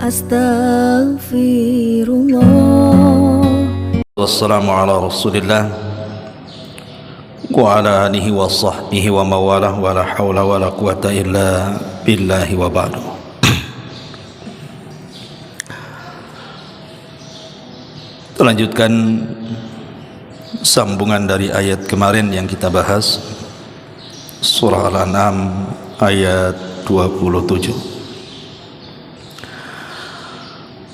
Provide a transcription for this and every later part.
Astaghfirullah. Wassalamu ala rasulillah wa ala alihi wa sahbihi wa mawalah wa la hawla wa la quwata illa billahi wa ba'du. Kita lanjutkan sambungan dari ayat kemarin yang kita bahas, surah Al-An'am ayat 27.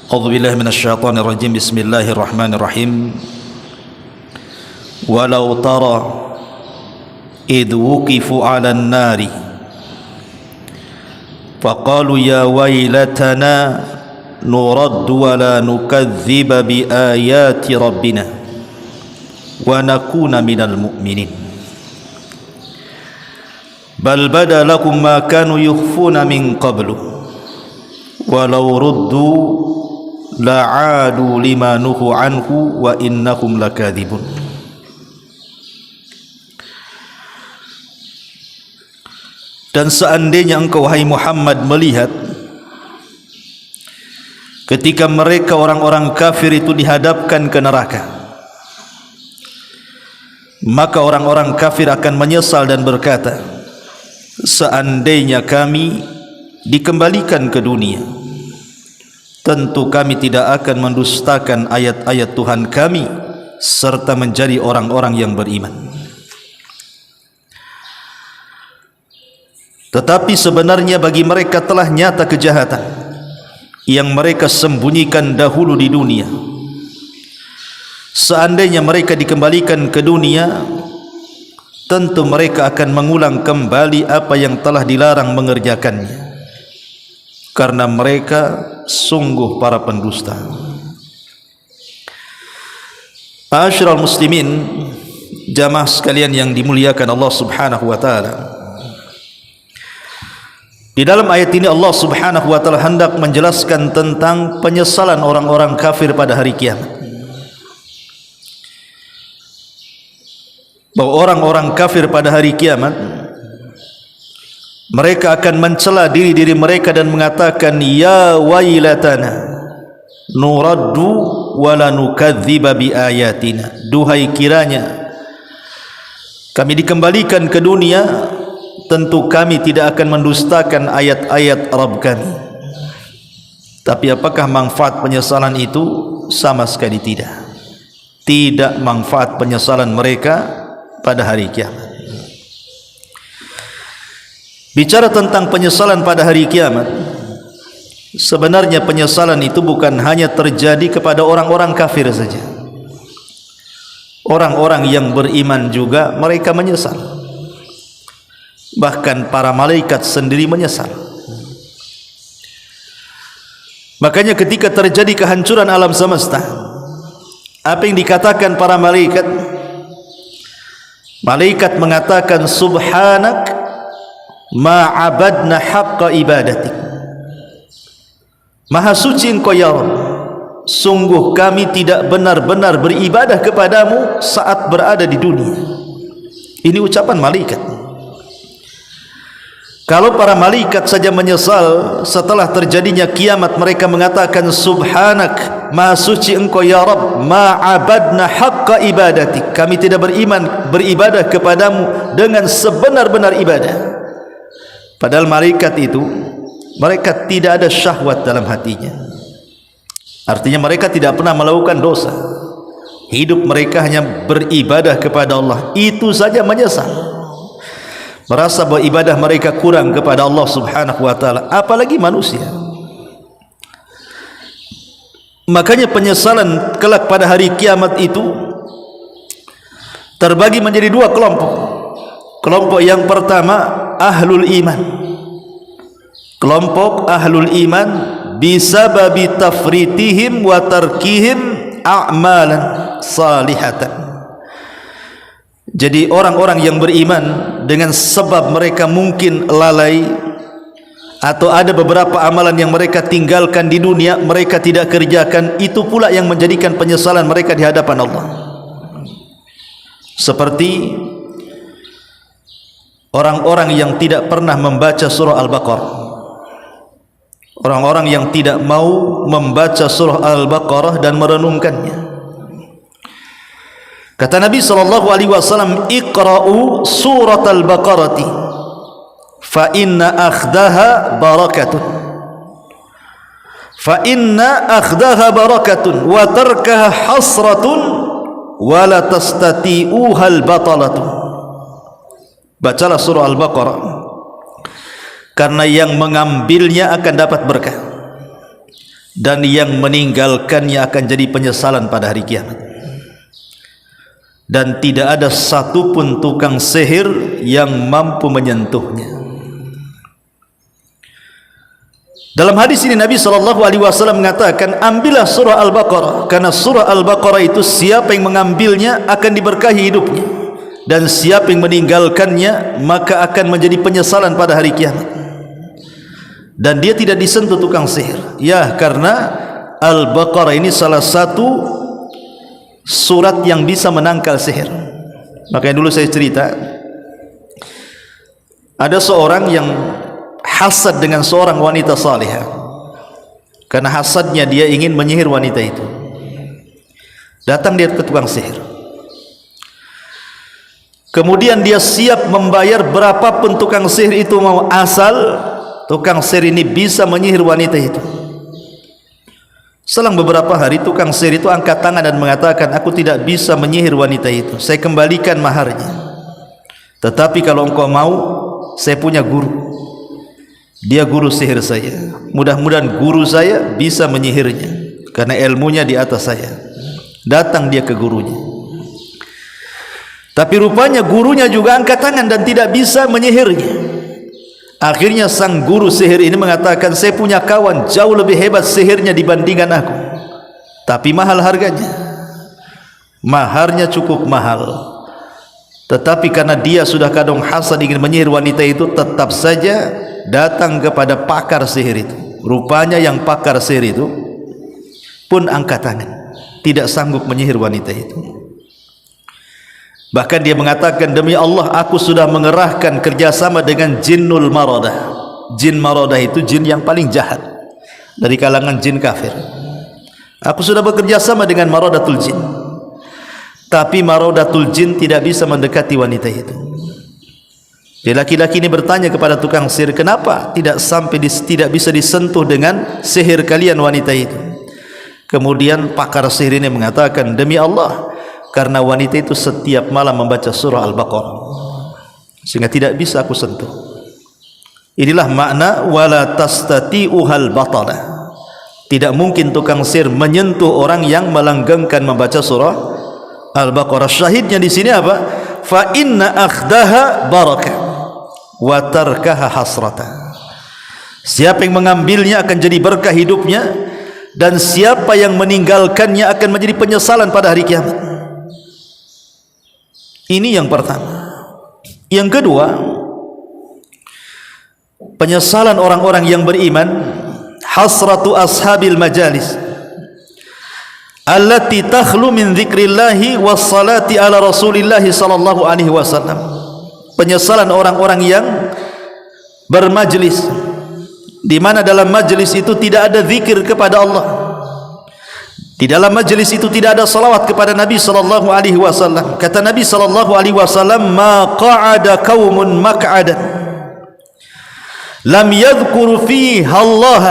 A'udzubillahi minasyaitonir rajim. Bismillahirrahmanirrahim. Walau tara idh wuqifu 'alan nari faqalu ya waylatana nuraddu wa la nukadziba bi ayati rabbina wa nakuna minal mu'minin bal bada lakum ma kanu yukhfuna min qablu walau ruddu la'adu lima nuhu anhu wa innakum lakadzibun. Dan seandainya engkau wahai Muhammad melihat ketika mereka orang-orang kafir itu dihadapkan ke neraka, maka orang-orang kafir akan menyesal dan berkata, seandainya kami dikembalikan ke dunia, tentu kami tidak akan mendustakan ayat-ayat Tuhan kami serta menjadi orang-orang yang beriman. Tetapi sebenarnya bagi mereka telah nyata kejahatan yang mereka sembunyikan dahulu di dunia. Seandainya mereka dikembalikan ke dunia, tentu mereka akan mengulang kembali apa yang telah dilarang mengerjakannya, karena mereka sungguh para pendusta. Ma'asyiral muslimin, jamaah sekalian yang dimuliakan Allah Subhanahu wa taala, di dalam ayat ini Allah Subhanahu wa taala hendak menjelaskan tentang penyesalan orang-orang kafir pada hari kiamat. Bahwa orang-orang kafir pada hari kiamat mereka akan mencela diri-diri mereka dan mengatakan, ya wailatana nuraddu wa la nukadziba bi ayatina. Duhai kiranya kami dikembalikan ke dunia, tentu kami tidak akan mendustakan ayat-ayat Rabb kami. Tapi apakah manfaat penyesalan itu? Sama sekali tidak. Tidak manfaat penyesalan mereka pada hari kiamat. Bicara tentang penyesalan pada hari kiamat, sebenarnya penyesalan itu bukan hanya terjadi kepada orang-orang kafir saja. Orang-orang yang beriman juga mereka menyesal. Bahkan para malaikat sendiri menyesal. Makanya ketika terjadi kehancuran alam semesta, apa yang dikatakan para malaikat? Malaikat mengatakan, subhanak ma abadna haqqa ibadatik. Maha suci engkau ya Rabb, sungguh kami tidak benar-benar beribadah kepadamu saat berada di dunia. Ini ucapan malaikat. Kalau para malaikat saja menyesal setelah terjadinya kiamat, mereka mengatakan, subhanak, maha suci engkau ya Rabb, ma abadna haqqa ibadatik, kami tidak beribadah kepadamu dengan sebenar-benar ibadah. Padahal malaikat itu, mereka tidak ada syahwat dalam hatinya. Artinya mereka tidak pernah melakukan dosa. Hidup mereka hanya beribadah kepada Allah. Itu saja menyesal, merasa bahwa ibadah mereka kurang kepada Allah Subhanahu wa taala, apalagi manusia. Makanya penyesalan kelak pada hari kiamat itu terbagi menjadi dua kelompok. Kelompok yang pertama ahlul iman. Kelompok ahlul iman bisababi tafritihim wa tarkihim a'malan salihatan. Jadi orang-orang yang beriman dengan sebab mereka mungkin lalai atau ada beberapa amalan yang mereka tinggalkan di dunia, mereka tidak kerjakan, itu pula yang menjadikan penyesalan mereka di hadapan Allah. Seperti orang-orang yang tidak pernah membaca surah Al-Baqarah. orang-orang yang tidak mau membaca surah Al-Baqarah dan merenungkannya. Kata Nabi SAW, iqra'u surat Al-Baqarati fa inna akhdaha barakatun wa tarkaha hasratun wa la tastati'uha al-batalatu. Bacalah surah Al-Baqarah, karena yang mengambilnya akan dapat berkah dan yang meninggalkannya akan jadi penyesalan pada hari kiamat. Dan tidak ada satu pun tukang sihir yang mampu menyentuhnya. Dalam hadis ini Nabi SAW mengatakan, ambillah surah Al-Baqarah, karena surah Al-Baqarah itu siapa yang mengambilnya akan diberkahi hidupnya, dan siapa yang meninggalkannya maka akan menjadi penyesalan pada hari kiamat. Dan dia tidak disentuh tukang sihir, ya, karena Al-Baqarah ini salah satu surat yang bisa menangkal sihir. Makanya dulu saya cerita, ada seorang yang hasad dengan seorang wanita salihah. Karena hasadnya dia ingin menyihir wanita itu. Datang dia ke tukang sihir. Kemudian dia siap membayar berapapun tukang sihir itu mau, asal tukang sihir ini bisa menyihir wanita itu. Selang beberapa hari tukang sihir itu angkat tangan dan mengatakan, aku tidak bisa menyihir wanita itu, saya kembalikan maharnya. Tetapi kalau engkau mau, saya punya guru, dia guru sihir saya, mudah-mudahan guru saya bisa menyihirnya, karena ilmunya di atas saya. Datang dia ke gurunya, tapi rupanya gurunya juga angkat tangan dan tidak bisa menyihirnya. Akhirnya sang guru sihir ini mengatakan, saya punya kawan jauh lebih hebat sihirnya dibandingkan aku, tapi mahal harganya, maharnya cukup mahal. Tetapi karena dia sudah kadung hasad ingin menyihir wanita itu, tetap saja datang kepada pakar sihir itu. Rupanya yang pakar sihir itu pun angkat tangan, tidak sanggup menyihir wanita itu. Bahkan dia mengatakan, demi Allah aku sudah mengerahkan kerjasama dengan jinnul maradah. Jin maradah itu jin yang paling jahat dari kalangan jin kafir. Aku sudah bekerja sama dengan maradatul jin, tapi maradatul jin tidak bisa mendekati wanita itu. Jadi laki-laki ini bertanya kepada tukang sihir, kenapa tidak bisa disentuh dengan sihir kalian wanita itu? Kemudian pakar sihir ini mengatakan, demi Allah, karena wanita itu setiap malam membaca surah Al-Baqarah, sehingga tidak bisa aku sentuh. Inilah makna wala tastati'uhal batala. Tidak mungkin tukang sihir menyentuh orang yang melanggengkan membaca surah Al-Baqarah. Syahidnya di sini apa? Fa inna akhdaha barakah wa tarkaha hasrata. Siapa yang mengambilnya akan jadi berkah hidupnya, dan siapa yang meninggalkannya akan menjadi penyesalan pada hari kiamat. Ini yang pertama. Yang kedua, penyesalan orang-orang yang beriman, hasratu ashabil majalis allati takhlu min dzikrillahi was salati ala Rasulillah sallallahu alaihi wasallam. Penyesalan orang-orang yang bermajlis, di mana dalam majlis itu tidak ada zikir kepada Allah. Di dalam majlis itu tidak ada salawat kepada Nabi sallallahu alaihi wasallam. Kata Nabi sallallahu alaihi wasallam, "Ma qa'ada qaumun maq'adan lam yadhkuru fiha Allah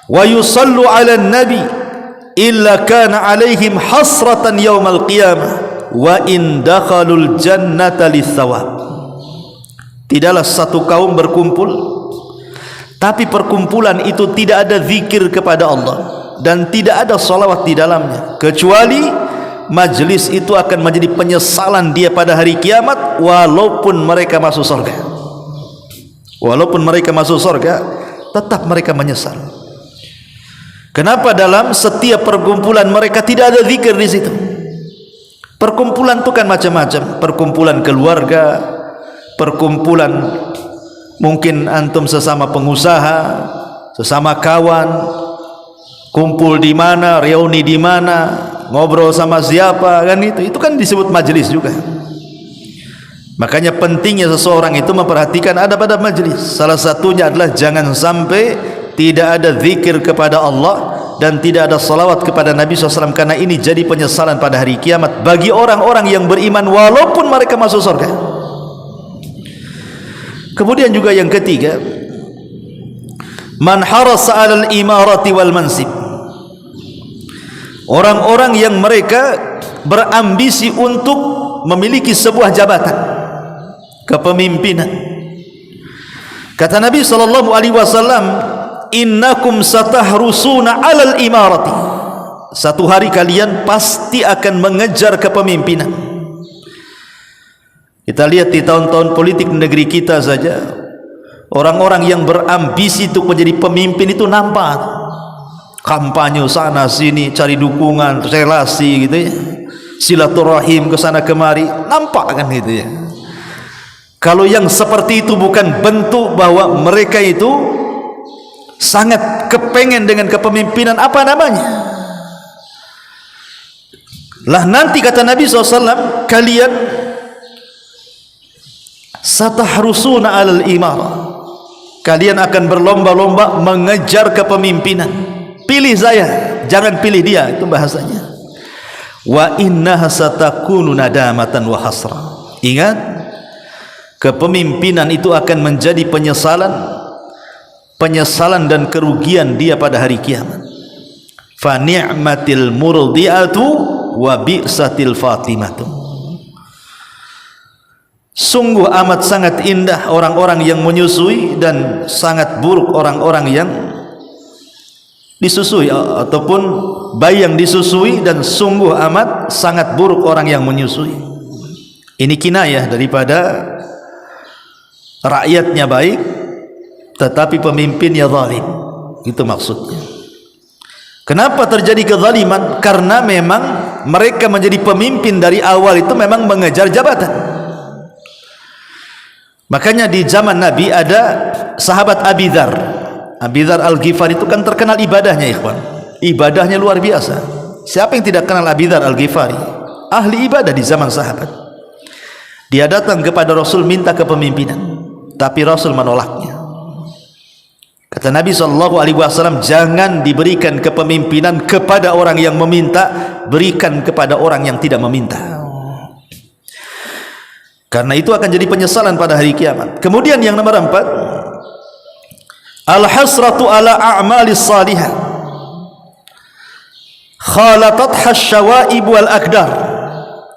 wa yusallu 'ala an-nabi illa kana 'alaihim hasratan yaumal qiyamah wa in dakhalul jannata lis-thawab." Tidaklah satu kaum berkumpul, tapi perkumpulan itu tidak ada zikir kepada Allah dan tidak ada salawat di dalamnya, kecuali majlis itu akan menjadi penyesalan dia pada hari kiamat, walaupun mereka masuk surga. Walaupun mereka masuk surga, tetap mereka menyesal. Kenapa dalam setiap perkumpulan mereka tidak ada zikir di situ? Perkumpulan itu kan macam-macam, perkumpulan keluarga, perkumpulan mungkin antum sesama pengusaha, sesama kawan, kumpul di mana, reuni di mana, ngobrol sama siapa, kan itu kan disebut majelis juga. Makanya pentingnya seseorang itu memperhatikan adab-adab majelis. Salah satunya adalah jangan sampai tidak ada zikir kepada Allah, dan tidak ada salawat kepada Nabi SAW, karena ini jadi penyesalan pada hari kiamat bagi orang-orang yang beriman walaupun mereka masuk surga. Kemudian juga yang ketiga, man harasa 'alal imarati wal mansib, orang-orang yang mereka berambisi untuk memiliki sebuah jabatan kepemimpinan. Kata Nabi SAW, innakum satahrusuna 'alal imarati, satu hari kalian pasti akan mengejar kepemimpinan. Kita lihat di tahun-tahun politik negeri kita saja, orang-orang yang berambisi untuk menjadi pemimpin itu nampak kampanye sana sini, cari dukungan, relasi gitu ya, silaturahim ke sana kemari, nampak kan gitu ya. Kalau yang seperti itu bukan bentuk bahwa mereka itu sangat kepengen dengan kepemimpinan, apa namanya? Lah nanti kata Nabi SAW, kalian satahrusuna 'alal imarah, kalian akan berlomba-lomba mengejar kepemimpinan. Pilih saya, jangan pilih dia, itu bahasanya. Wa innaha satakunu nadamatan wa hasra. Ingat, kepemimpinan itu akan menjadi penyesalan dan kerugian dia pada hari kiamat. Fa ni'matil murdiatu wa bi'satil fatimatu. Sungguh amat sangat indah orang-orang yang menyusui, dan sangat buruk orang-orang yang disusui, ataupun bayi yang disusui, dan sungguh amat sangat buruk orang yang menyusui. Ini kinayah daripada rakyatnya baik tetapi pemimpinnya zalim, itu maksudnya. Kenapa terjadi kezaliman? Karena memang mereka menjadi pemimpin dari awal itu memang mengejar jabatan. Makanya di zaman Nabi ada sahabat Abi Dzar Al-Ghifari, itu kan terkenal ibadahnya, ikhwan. Ibadahnya luar biasa. Siapa yang tidak kenal Abi Dzar Al-Ghifari? Ahli ibadah di zaman sahabat. Dia datang kepada Rasul minta kepemimpinan, tapi Rasul menolaknya. Kata Nabi SAW, jangan diberikan kepemimpinan kepada orang yang meminta, berikan kepada orang yang tidak meminta, karena itu akan jadi penyesalan pada hari kiamat. Kemudian yang nomor 4, al-hasratu ala a'malis salihah khalatatha asy-syawaib wal akdar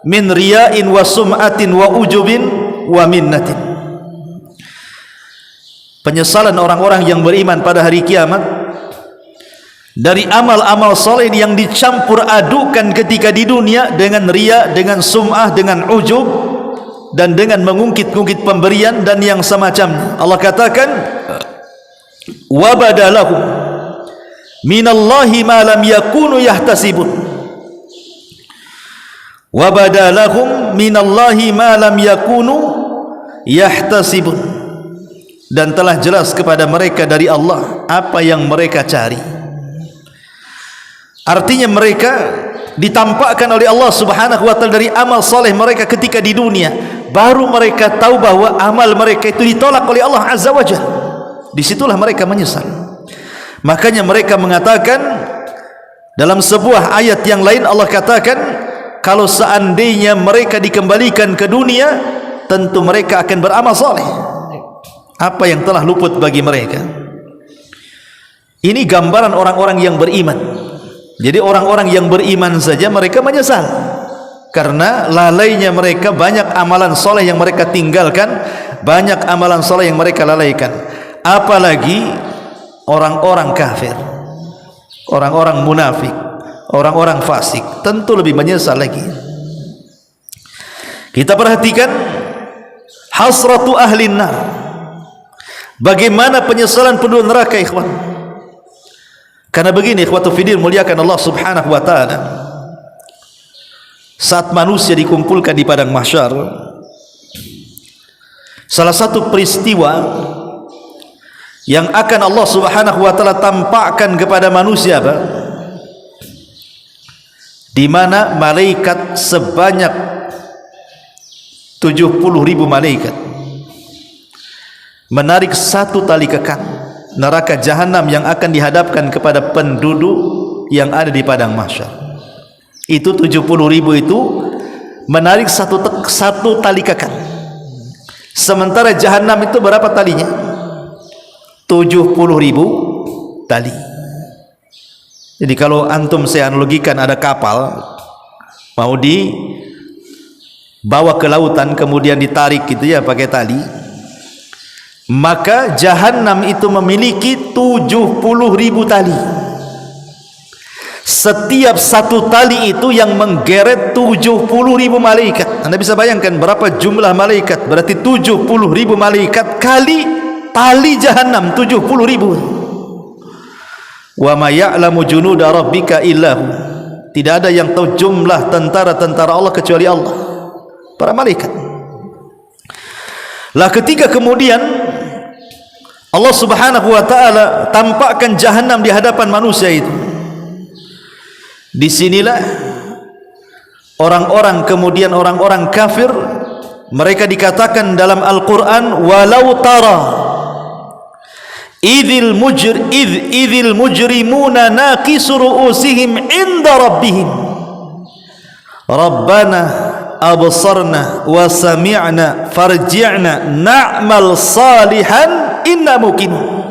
min riya'in wa sum'atin wa ujubin wa minnatin. Penyesalan orang-orang yang beriman pada hari kiamat dari amal-amal soleh yang dicampur adukan ketika di dunia dengan riya, dengan sum'ah, dengan ujub, dan dengan mengungkit-ungkit pemberian dan yang semacamnya. Allah katakan, wa badalahum minallahi ma lam yakunu yahtasibun, wa badalahum minallahi ma lam yakunu yahtasibun, dan telah jelas kepada mereka dari Allah apa yang mereka cari. Artinya mereka ditampakkan oleh Allah Subhanahu wa ta'ala dari amal saleh mereka ketika di dunia, baru mereka tahu bahwa amal mereka itu ditolak oleh Allah Azza wa Jalla. Disitulah mereka menyesal. Makanya mereka mengatakan dalam sebuah ayat yang lain, Allah katakan kalau seandainya mereka dikembalikan ke dunia, tentu mereka akan beramal saleh. Apa yang telah luput bagi mereka? Ini gambaran orang-orang yang beriman. Jadi orang-orang yang beriman saja mereka menyesal karena lalainya mereka, banyak amalan soleh yang mereka tinggalkan, banyak amalan soleh yang mereka lalaikan. Apalagi orang-orang kafir, orang-orang munafik, orang-orang fasik, tentu lebih menyesal lagi. Kita perhatikan hasratu ahlin nar, bagaimana penyesalan penduduk neraka, ikhwan. Karena begini, ikhwatu fiddin, muliakan Allah Subhanahu wa ta'ala, saat manusia dikumpulkan di padang mahsyar, salah satu peristiwa yang akan Allah Subhanahu wa ta'ala tampakkan kepada manusia apa? Di mana malaikat sebanyak 70.000 malaikat menarik satu tali kekang neraka jahanam yang akan dihadapkan kepada penduduk yang ada di padang mahsyar. Itu 70.000 itu menarik satu tali kekang. Sementara jahanam itu berapa talinya? 70.000 tali. Jadi kalau antum saya analogikan ada kapal mau dibawa ke lautan kemudian ditarik gitu ya pakai tali, maka jahanam itu memiliki 70.000 tali. Setiap satu tali itu yang menggeret 70.000 malaikat. Anda bisa bayangkan berapa jumlah malaikat? Berarti 70.000 malaikat kali tali jahanam 70.000. Wa ma ya'lamu junuda rabbika illahu. Tidak ada yang tahu jumlah tentara-tentara Allah kecuali Allah, para malaikat. Lah ketika kemudian Allah Subhanahu wa taala tampakkan jahanam di hadapan manusia itu, disinilah orang-orang kemudian orang-orang kafir, mereka dikatakan dalam Al-Quran, walau tara idhil mujrimuna naqisu ru'usihim inda rabbihim rabbana absarna wa sami'na farji'na na'mal salihan inna muqinun.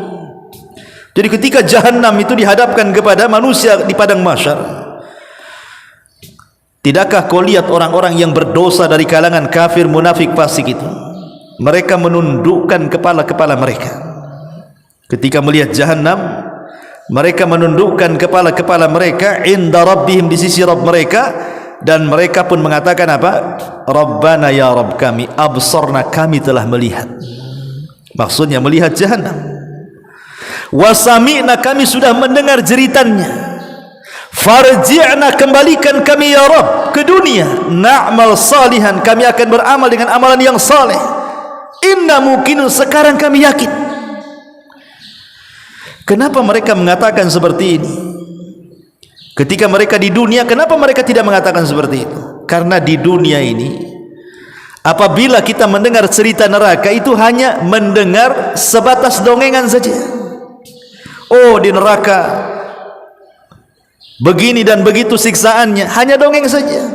Jadi ketika jahanam itu dihadapkan kepada manusia di padang mahsyar, tidakkah kau lihat orang-orang yang berdosa dari kalangan kafir munafik fasik itu, mereka menundukkan kepala-kepala mereka. Ketika melihat jahanam, mereka menundukkan kepala-kepala mereka inda rabbihim, di sisi Rabb mereka, dan mereka pun mengatakan apa? Rabbana ya Rabb kami, absarna kami telah melihat. Maksudnya melihat jahanam. Wa sami'na kami sudah mendengar jeritannya. Farji'na kembalikan kami ya Rabb ke dunia. Na'mal salihan kami akan beramal dengan amalan yang saleh. Inna mungkin sekarang kami yakin. Kenapa mereka mengatakan seperti ini? Ketika mereka di dunia, kenapa mereka tidak mengatakan seperti itu? Karena di dunia ini, apabila kita mendengar cerita neraka, itu hanya mendengar sebatas dongengan saja. Oh, di neraka begini dan begitu siksaannya, hanya dongeng saja.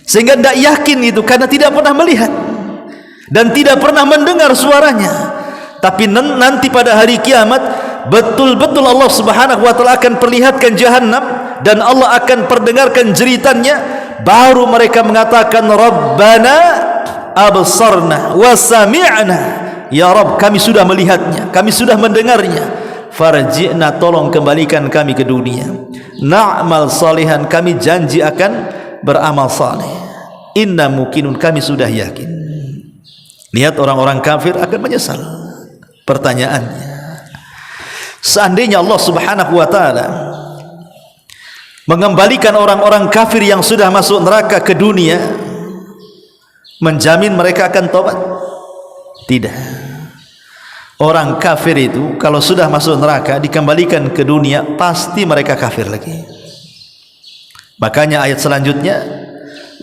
Sehingga tidak yakin itu, karena tidak pernah melihat dan tidak pernah mendengar suaranya. Tapi nanti pada hari kiamat, betul-betul Allah Subhanahu wa taala akan perlihatkan jahanam dan Allah akan perdengarkan jeritannya, baru mereka mengatakan Rabbana absarna wa sami'na, ya Rabb kami sudah melihatnya, kami sudah mendengarnya, farji'na tolong kembalikan kami ke dunia, na'mal salihan kami janji akan beramal saleh, inna muqinun kami sudah yakin. Lihat orang-orang kafir akan menyesal. Pertanyaannya, seandainya Allah Subhanahu wa taala mengembalikan orang-orang kafir yang sudah masuk neraka ke dunia, menjamin mereka akan tobat? Tidak. Orang kafir itu kalau sudah masuk neraka dikembalikan ke dunia, pasti mereka kafir lagi. Makanya ayat selanjutnya,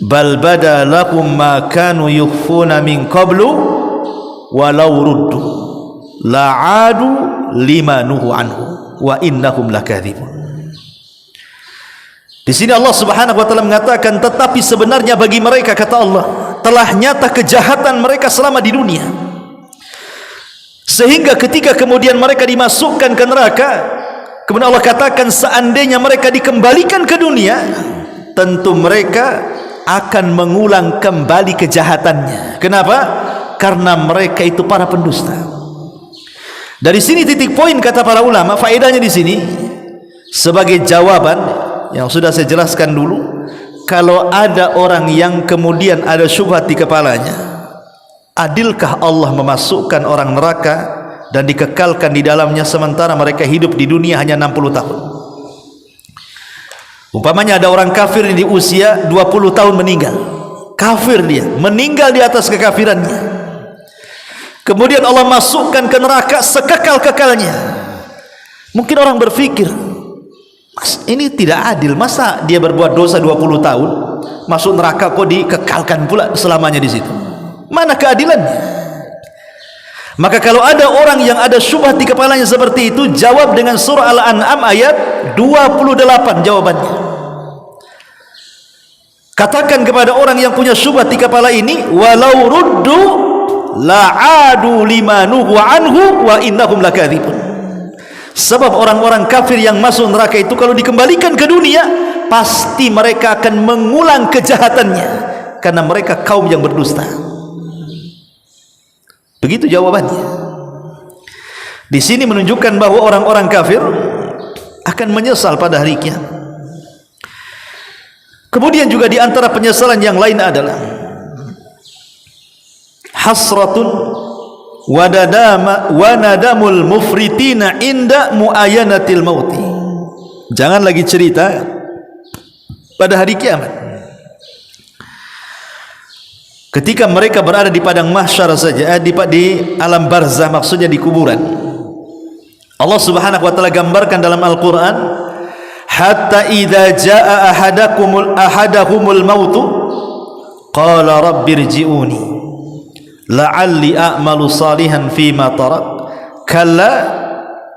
bal bada lahum ma kanu yukhfuna min qablu walau ruddu la'adu lima nuhu anhu wa innahum lakadzibun. Di sini Allah Subhanahu wa taala mengatakan, tetapi sebenarnya bagi mereka, kata Allah, telah nyata kejahatan mereka selama di dunia, sehingga ketika kemudian mereka dimasukkan ke neraka, kemudian Allah katakan seandainya mereka dikembalikan ke dunia, tentu mereka akan mengulang kembali kejahatannya. Kenapa? Karena mereka itu para pendusta. Dari sini titik poin kata para ulama, faedahnya di sini sebagai jawaban yang sudah saya jelaskan dulu. Kalau ada orang yang kemudian ada syubhat di kepalanya, adilkah Allah memasukkan orang neraka dan dikekalkan di dalamnya sementara mereka hidup di dunia hanya 60 tahun? Umpamanya ada orang kafir di usia 20 tahun meninggal, kafir dia, meninggal di atas kekafirannya, kemudian Allah masukkan ke neraka sekekal-kekalnya. Mungkin orang berpikir, Mas, ini tidak adil, masa dia berbuat dosa 20 tahun masuk neraka kok dikekalkan pula selamanya di situ? Mana keadilannya? Maka kalau ada orang yang ada syubhat di kepalanya seperti itu, jawab dengan surah Al-An'am ayat 28 jawabannya. Katakan kepada orang yang punya syubhat di kepala ini, walau ruddu la'adu lima nuhu anhu wa innahum lakadzibun. Sebab orang-orang kafir yang masuk neraka itu kalau dikembalikan ke dunia, pasti mereka akan mengulang kejahatannya, karena mereka kaum yang berdusta. Begitu jawabannya. Di sini menunjukkan bahwa orang-orang kafir akan menyesal pada hari kiamat. Kemudian juga di antara penyesalan yang lain adalah hasratun wa nadamul mufritina inda muayanatil mauti. Jangan lagi cerita pada hari kiamat. Ketika mereka berada di padang mahsyar saja, di alam barzah, maksudnya di kuburan. Allah Subhanahu wa taala gambarkan dalam Al-Qur'an, hatta idza jaa ahadahumul mautu qala rabbirji'uni la'alli a'malu salihan fima tarak kalla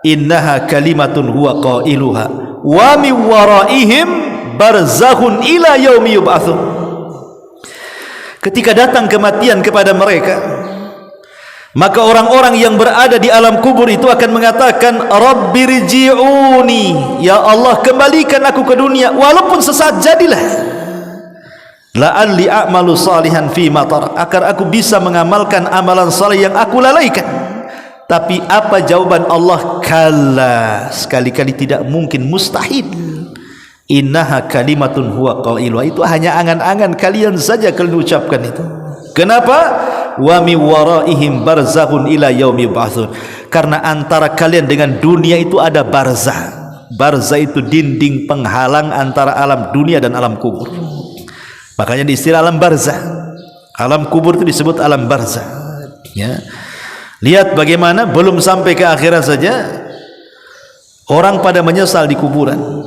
innaha kalimatun huwa qailuha wa min waraihim barzakhun ila yaumi yub'atsun. Ketika datang kematian kepada mereka, maka orang-orang yang berada di alam kubur itu akan mengatakan, rabbirji'uni, ya Allah kembalikan aku ke dunia walaupun sesaat jadilah, la'alli a'malu salihan fima tarak, agar aku bisa mengamalkan amalan saleh yang aku lalaikan. Tapi apa jawaban Allah? Kalla, sekali-kali tidak mungkin, mustahil. Innaha kalimatun huwa qailuha, itu hanya angan-angan kalian saja kalian ucapkan itu. Kenapa? Wa mi waraihim barzakhun ila yaumi yub'atsun, karena antara kalian dengan dunia itu ada barzah. Barzah itu dinding penghalang antara alam dunia dan alam kubur. Makanya di istilah alam barzah, alam kubur itu disebut alam barzah, ya. Lihat bagaimana belum sampai ke akhirat saja orang pada menyesal di kuburan.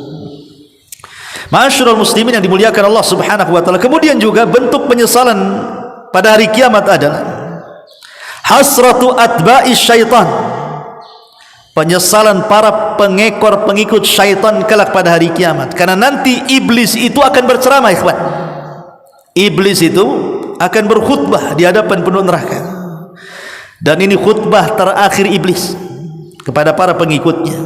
Ma'asyiral muslimin yang dimuliakan Allah Subhanahu wa taala. Kemudian juga bentuk penyesalan pada hari kiamat adalah hasratu atba'i syaitan, penyesalan para pengikut syaitan kelak pada hari kiamat. Karena nanti iblis itu akan berceramah, ikhwan. Iblis itu akan berkhutbah di hadapan penduduk neraka, dan ini khutbah terakhir iblis kepada para pengikutnya.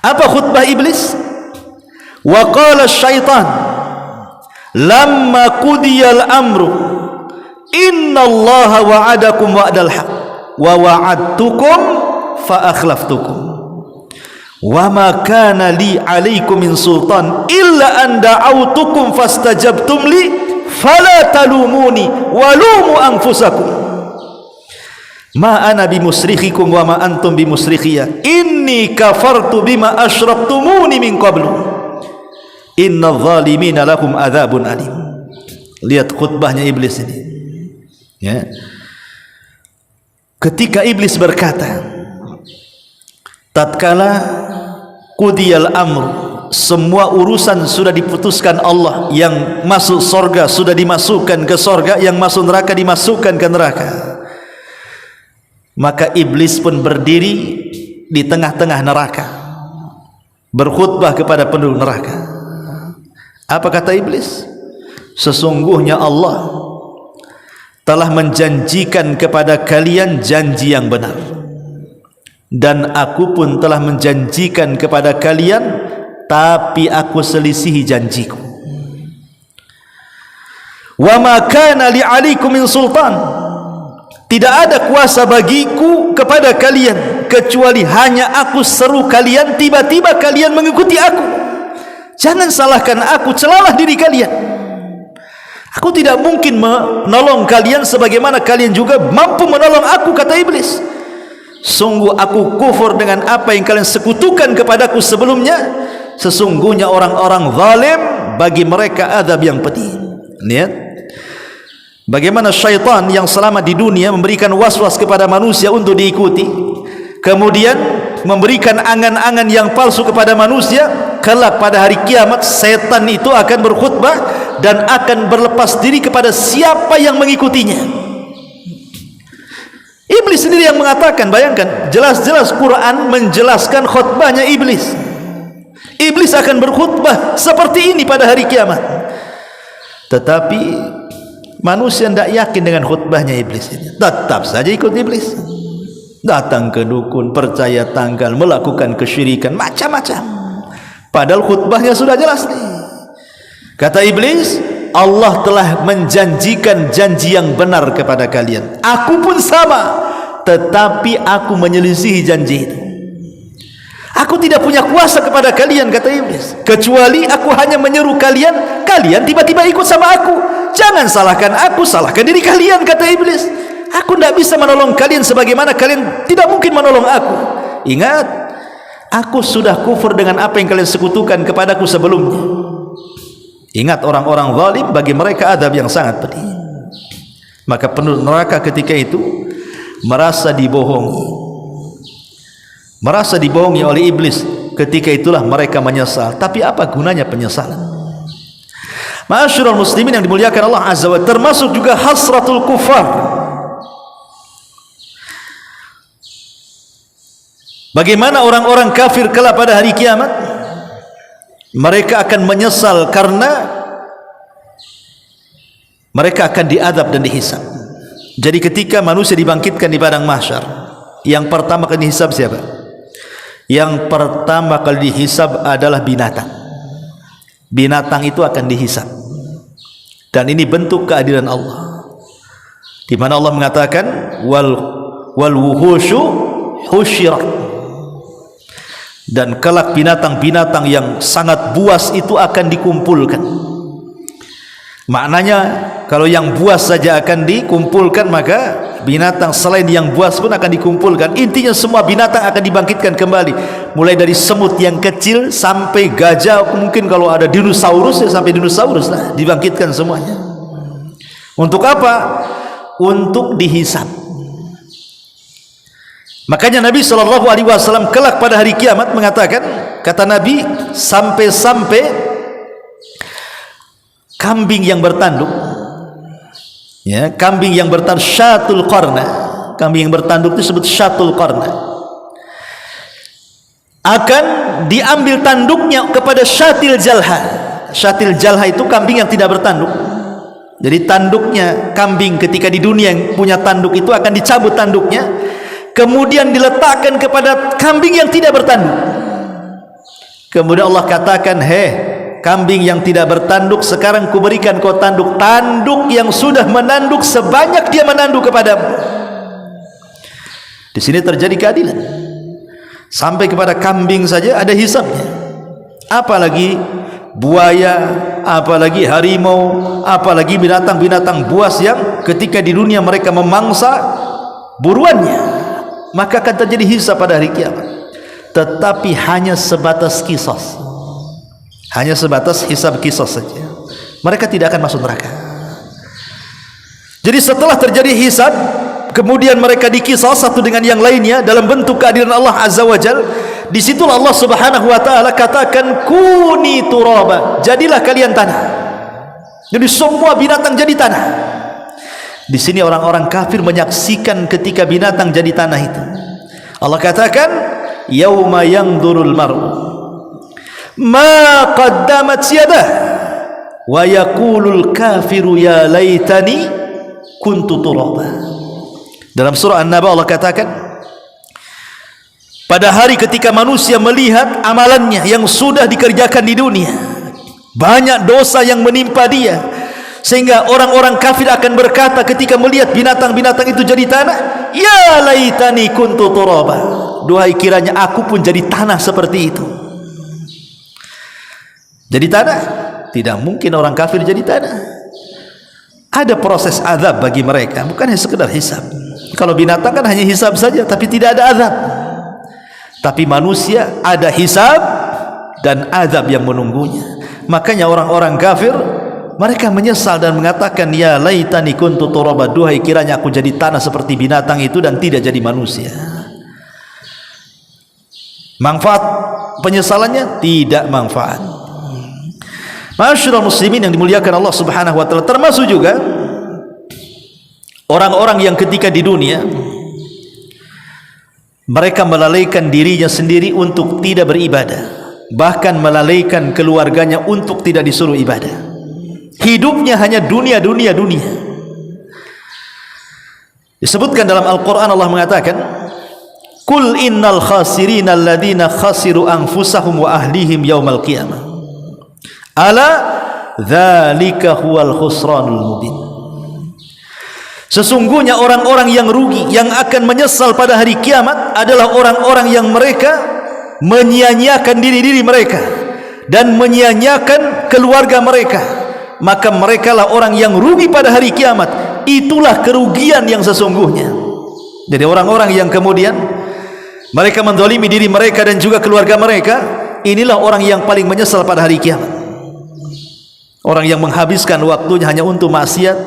Apa khutbah iblis? Wa qala syaitan lamma qudiyal amru innallaha wa'adakum wa'dal haq wa wa'adtukum fa akhlaftukum wa ma kana li 'alaikum min sultan illa an da'awtukum fastajabtum li fala talumuni walumu anfusakum ma ana bimusrikhikum wa ma antum bimusrikhiyya inni kafartu bima asyraktumuni min qablu inna zalimina lahum adzabun alim. Lihat khutbahnya iblis ini, ya. Ketika iblis berkata, tatkala qudiyal amr, semua urusan sudah diputuskan Allah, yang masuk surga sudah dimasukkan ke surga, yang masuk neraka dimasukkan ke neraka, maka iblis pun berdiri di tengah-tengah neraka berkhutbah kepada penduduk neraka. Apa kata iblis? Sesungguhnya Allah telah menjanjikan kepada kalian janji yang benar, dan aku pun telah menjanjikan kepada kalian, tapi aku selisihi janjiku. Wa ma kana li 'alaikum min sultan, tidak ada kuasa bagiku kepada kalian kecuali hanya aku seru kalian, tiba-tiba kalian mengikuti aku. Jangan salahkan aku, celalah diri kalian. Aku tidak mungkin menolong kalian sebagaimana kalian juga mampu menolong aku, kata iblis. Sungguh aku kufur dengan apa yang kalian sekutukan kepadaku sebelumnya. Sesungguhnya orang-orang zalim, bagi mereka azab yang pedih. Lihat bagaimana syaitan yang selama di dunia memberikan was-was kepada manusia untuk diikuti, kemudian memberikan angan-angan yang palsu kepada manusia. Kelak pada hari kiamat setan itu akan berkhutbah dan akan berlepas diri kepada siapa yang mengikutinya. Iblis sendiri yang mengatakan, bayangkan, jelas-jelas Quran menjelaskan khutbahnya iblis. Iblis akan berkhutbah seperti ini pada hari kiamat. Tetapi manusia tidak yakin dengan khutbahnya iblis ini. Tetap saja ikut iblis. Datang ke dukun, percaya tanggal, melakukan kesyirikan, macam-macam. Padahal khutbahnya sudah jelas nih. Kata iblis, Allah telah menjanjikan janji yang benar kepada kalian. Aku pun sama, tetapi aku menyelisihi janji itu. Aku tidak punya kuasa kepada kalian, kata iblis, kecuali aku hanya menyeru kalian, kalian tiba-tiba ikut sama aku. Jangan salahkan aku, salahkan diri kalian, kata iblis. Aku tidak bisa menolong kalian sebagaimana kalian tidak mungkin menolong aku. Ingat, aku sudah kufur dengan apa yang kalian sekutukan kepadaku sebelumnya. Ingat, orang-orang zalim bagi mereka adab yang sangat pedih. Maka penduduk neraka ketika itu merasa dibohongi. Merasa dibohongi oleh iblis. Ketika itulah mereka menyesal. Tapi apa gunanya penyesalan? Ma'asyiral muslimin yang dimuliakan Allah Azza wa Jalla, termasuk juga hasratul kufar. Bagaimana orang-orang kafir kelak pada hari kiamat? Mereka akan menyesal karena mereka akan diadab dan dihisab. Jadi ketika manusia dibangkitkan di padang mahsyar, yang pertama kali dihisab siapa? Yang pertama kali dihisab adalah binatang. Binatang itu akan dihisab. Dan ini bentuk keadilan Allah. Di mana Allah mengatakan wal wuhushu husyirat. Dan kelak binatang-binatang yang sangat buas itu akan dikumpulkan. Maknanya kalau yang buas saja akan dikumpulkan, maka binatang selain yang buas pun akan dikumpulkan. Intinya semua binatang akan dibangkitkan kembali, mulai dari semut yang kecil sampai gajah, mungkin kalau ada dinosaurus ya sampai dinosaurus lah, dibangkitkan semuanya. Untuk apa? Untuk dihisab. Makanya Nabi SAW kelak pada hari kiamat mengatakan, kata Nabi, sampai-sampai kambing yang bertanduk, ya, kambing yang bertanduk, syatul qarna, kambing yang bertanduk itu disebut syatul qarna, akan diambil tanduknya kepada syatil jalha. Syatil jalha itu kambing yang tidak bertanduk. Jadi tanduknya kambing ketika di dunia yang punya tanduk itu akan dicabut tanduknya, kemudian diletakkan kepada kambing yang tidak bertanduk. Kemudian Allah katakan, kambing yang tidak bertanduk, sekarang kuberikan kau tanduk yang sudah menanduk sebanyak dia menanduk kepadamu. Di sini terjadi keadilan. Sampai kepada kambing saja ada hisabnya. Apalagi buaya, apalagi harimau, apalagi binatang-binatang buas yang ketika di dunia mereka memangsa buruannya, maka akan terjadi hisab pada hari kiamat. Tetapi hanya sebatas kisos, hanya sebatas hisab kisos saja. Mereka tidak akan masuk neraka. Jadi setelah terjadi hisab, kemudian mereka dikisos satu dengan yang lainnya dalam bentuk keadilan Allah Azza wa Jal. Disitulah Allah Subhanahu wa Ta'ala katakan, kuni turaba, jadilah kalian tanah. Jadi semua binatang jadi tanah. Di sini orang-orang kafir menyaksikan ketika binatang jadi tanah itu. Allah katakan, yauma yanzurul mar'u ma qaddamat yadah wa yaqulul kafiru ya laitani kuntu turaba. Dalam surah An-Naba Allah katakan, pada hari ketika manusia melihat amalannya yang sudah dikerjakan di dunia, banyak dosa yang menimpa dia, sehingga orang-orang kafir akan berkata ketika melihat binatang-binatang itu jadi tanah, ya laitani kuntu turaba, duhai kiranya aku pun jadi tanah seperti itu. Jadi tanah, tidak mungkin orang kafir jadi tanah. Ada proses azab bagi mereka, bukan hanya sekedar hisab. Kalau binatang kan hanya hisab saja, tapi tidak ada azab. Tapi manusia ada hisab dan azab yang menunggunya. Makanya orang-orang kafir mereka menyesal dan mengatakan, ya laitani kuntu turaba, duhai kiranya aku jadi tanah seperti binatang itu dan tidak jadi manusia. Manfaat penyesalannya tidak manfaat. Ma'asyiral muslimin yang dimuliakan Allah Subhanahu wa Ta'ala, termasuk juga orang-orang yang ketika di dunia mereka melalaikan dirinya sendiri untuk tidak beribadah, bahkan melalaikan keluarganya untuk tidak disuruh ibadah. Hidupnya hanya dunia. Disebutkan dalam Al-Quran, Allah mengatakan, Qul innal khasirina alladhina khasiru anfusahum wa ahlihim yawmal qiyamah. Ala dzalika huwal khusranul mubin. Sesungguhnya orang-orang yang rugi, yang akan menyesal pada hari kiamat adalah orang-orang yang mereka menyia-nyiakan diri mereka dan menyia-nyiakan keluarga mereka. Maka merekalah orang yang rugi pada hari kiamat. Itulah kerugian yang sesungguhnya. Jadi orang-orang yang kemudian mereka menzalimi diri mereka dan juga keluarga mereka, inilah orang yang paling menyesal pada hari kiamat. Orang yang menghabiskan waktunya hanya untuk maksiat,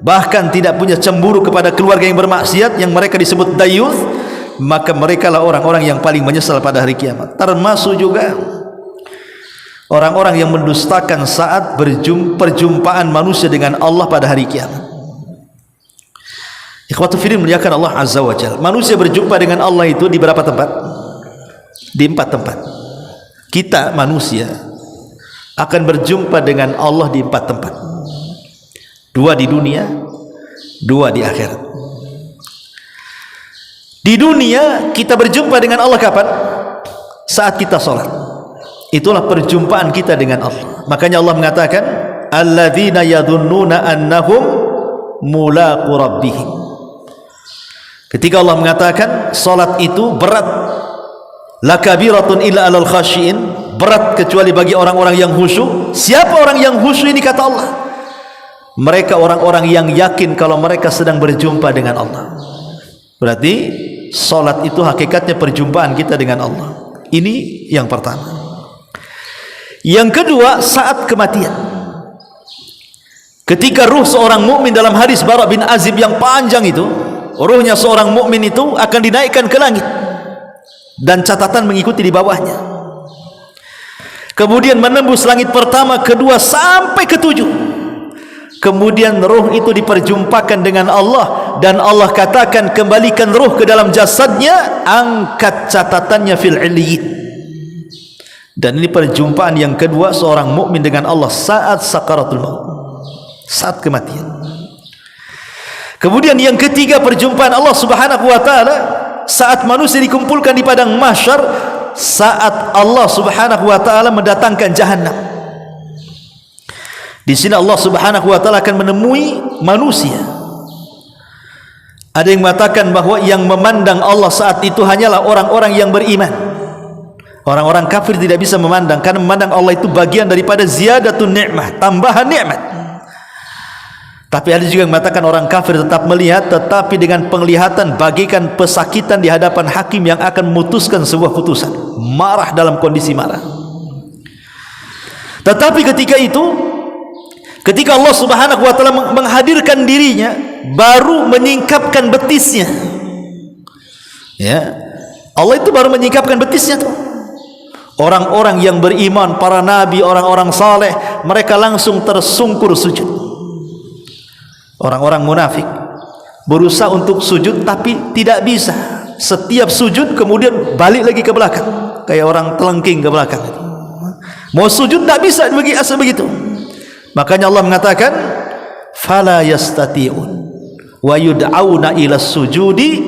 bahkan tidak punya cemburu kepada keluarga yang bermaksiat, yang mereka disebut dayuth, maka merekalah orang-orang yang paling menyesal pada hari kiamat. Termasuk juga orang-orang yang mendustakan saat perjumpaan manusia dengan Allah pada hari kiamat. Ikhwatu fillah, muliakan Allah Azza wa Jalla. Manusia berjumpa dengan Allah itu di berapa tempat? Di 4 tempat. Kita manusia akan berjumpa dengan Allah di 4 tempat. 2 di dunia, 2 di akhirat. Di dunia kita berjumpa dengan Allah kapan? Saat kita sholat. Itulah perjumpaan kita dengan Allah. Makanya Allah mengatakan, alladzina yadhunnuna annahum mulaqu rabbihim. Ketika Allah mengatakan salat itu berat, lakabiratun illa alal khashiin, berat kecuali bagi orang-orang yang khusyuk. Siapa orang yang khusyuk ini, kata Allah? Mereka orang-orang yang yakin kalau mereka sedang berjumpa dengan Allah. Berarti salat itu hakikatnya perjumpaan kita dengan Allah. Ini yang pertama. Yang kedua, saat kematian. Ketika ruh seorang mukmin, dalam hadis Bara bin Azib yang panjang itu, ruhnya seorang mukmin itu akan dinaikkan ke langit dan catatan mengikuti di bawahnya. Kemudian menembus langit pertama, kedua, sampai ke-7. Kemudian ruh itu diperjumpakan dengan Allah, dan Allah katakan, kembalikan ruh ke dalam jasadnya, angkat catatannya fil illiyin. Dan ini perjumpaan yang kedua seorang mukmin dengan Allah saat sakaratul maut, saat kematian. Kemudian yang ketiga, perjumpaan Allah Subhanahu wa taala saat manusia dikumpulkan di padang mahsyar, saat Allah Subhanahu wa taala mendatangkan jahannam. Di sini Allah Subhanahu wa taala akan menemui manusia. Ada yang mengatakan bahwa yang memandang Allah saat itu hanyalah orang-orang yang beriman. Orang-orang kafir tidak bisa memandang, karena memandang Allah itu bagian daripada ziyadatun ni'mah, tambahan nikmat. Tapi ada juga yang mengatakan orang kafir tetap melihat, tetapi dengan penglihatan bagikan pesakitan di hadapan hakim yang akan memutuskan sebuah putusan. Marah, dalam kondisi marah. Tetapi ketika itu, ketika Allah Subhanahu wa taala menghadirkan dirinya, baru menyingkapkan betisnya. Ya, Allah itu baru menyingkapkan betisnya tuh. Orang-orang yang beriman, para nabi, orang-orang saleh, mereka langsung tersungkur sujud. Orang-orang munafik berusaha untuk sujud tapi tidak bisa. Setiap sujud kemudian balik lagi ke belakang, kayak orang telengking ke belakang. Mau sujud tidak bisa begitu. Makanya Allah mengatakan, fala yastati'un wa yud'auna ila sujudi